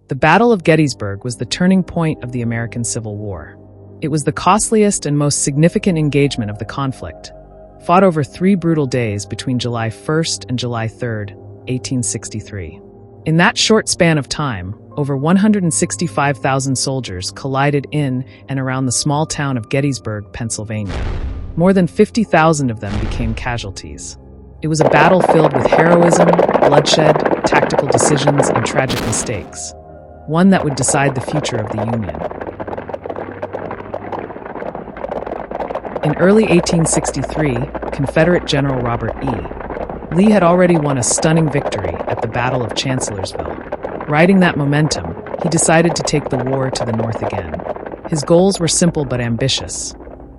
The Battle of Gettysburg was the turning point of the American Civil War. It was the costliest and most significant engagement of the conflict, fought over 3 brutal days between July 1st and July 3rd, 1863. In that short span of time, over 165,000 soldiers collided in and around the small town of Gettysburg, Pennsylvania. More than 50,000 of them became casualties. It was a battle filled with heroism, bloodshed, tactical decisions, and tragic mistakes. One that would decide the future of the Union. In early 1863, Confederate General Robert E. Lee had already won a stunning victory at the Battle of Chancellorsville. Riding that momentum, he decided to take the war to the north again. His goals were simple but ambitious.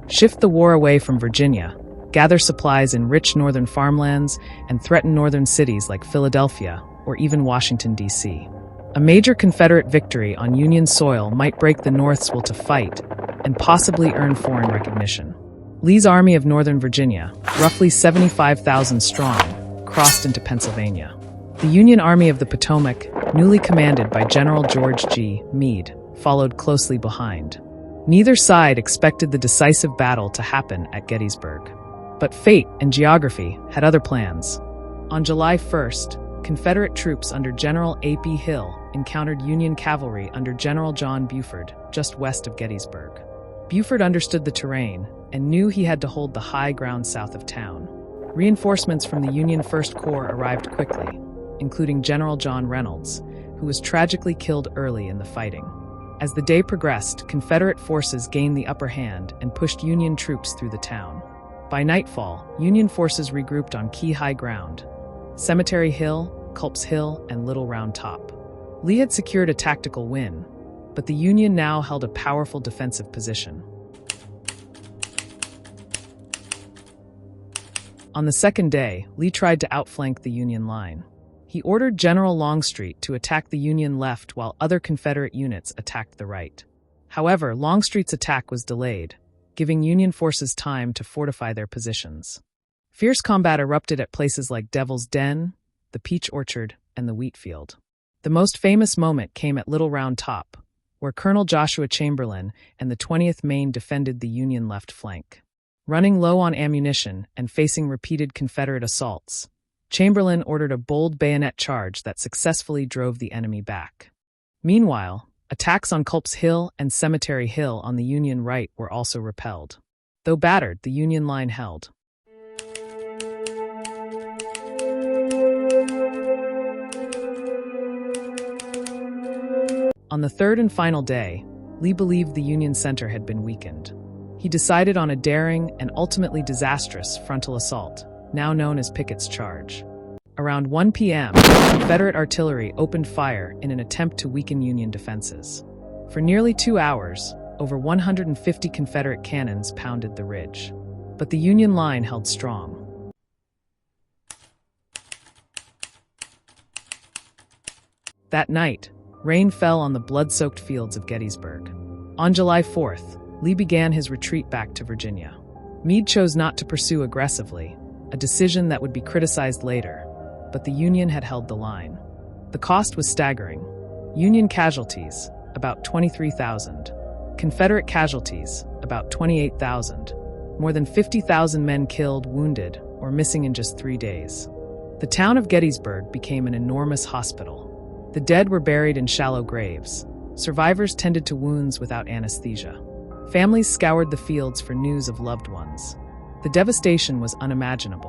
Shift the war away from Virginia, gather supplies in rich northern farmlands, and threaten northern cities like Philadelphia or even Washington, D.C. A major Confederate victory on Union soil might break the North's will to fight and possibly earn foreign recognition. Lee's Army of Northern Virginia, roughly 75,000 strong, crossed into Pennsylvania. The Union Army of the Potomac, newly commanded by General George Meade, followed closely behind. Neither side expected the decisive battle to happen at Gettysburg. But fate and geography had other plans. On July 1st, Confederate troops under General A.P. Hill encountered Union cavalry under General John Buford, just west of Gettysburg. Buford understood the terrain and knew he had to hold the high ground south of town. Reinforcements from the Union First Corps arrived quickly, including General John Reynolds, who was tragically killed early in the fighting. As the day progressed, Confederate forces gained the upper hand and pushed Union troops through the town. By nightfall, Union forces regrouped on key high ground: Cemetery Hill, Culp's Hill, and Little Round Top. Lee had secured a tactical win, but the Union now held a powerful defensive position. On the second day, Lee tried to outflank the Union line. He ordered General Longstreet to attack the Union left while other Confederate units attacked the right. However, Longstreet's attack was delayed, giving Union forces time to fortify their positions. Fierce combat erupted at places like Devil's Den, the Peach Orchard, and the Wheat Field. The most famous moment came at Little Round Top, where Colonel Joshua Chamberlain and the 20th Maine defended the Union left flank. Running low on ammunition and facing repeated Confederate assaults, Chamberlain ordered a bold bayonet charge that successfully drove the enemy back. Meanwhile, attacks on Culp's Hill and Cemetery Hill on the Union right were also repelled. Though battered, the Union line held. On the third and final day, Lee believed the Union center had been weakened. He decided on a daring and ultimately disastrous frontal assault, now known as Pickett's Charge. Around 1 p.m., Confederate artillery opened fire in an attempt to weaken Union defenses. For nearly 2 hours, over 150 Confederate cannons pounded the ridge. But the Union line held strong. That night, rain fell on the blood-soaked fields of Gettysburg. On July 4th, Lee began his retreat back to Virginia. Meade chose not to pursue aggressively, a decision that would be criticized later, but the Union had held the line. The cost was staggering. Union casualties, about 23,000. Confederate casualties, about 28,000. More than 50,000 men killed, wounded, or missing in just 3 days. The town of Gettysburg became an enormous hospital. The dead were buried in shallow graves. Survivors tended to wounds without anesthesia. Families scoured the fields for news of loved ones. The devastation was unimaginable.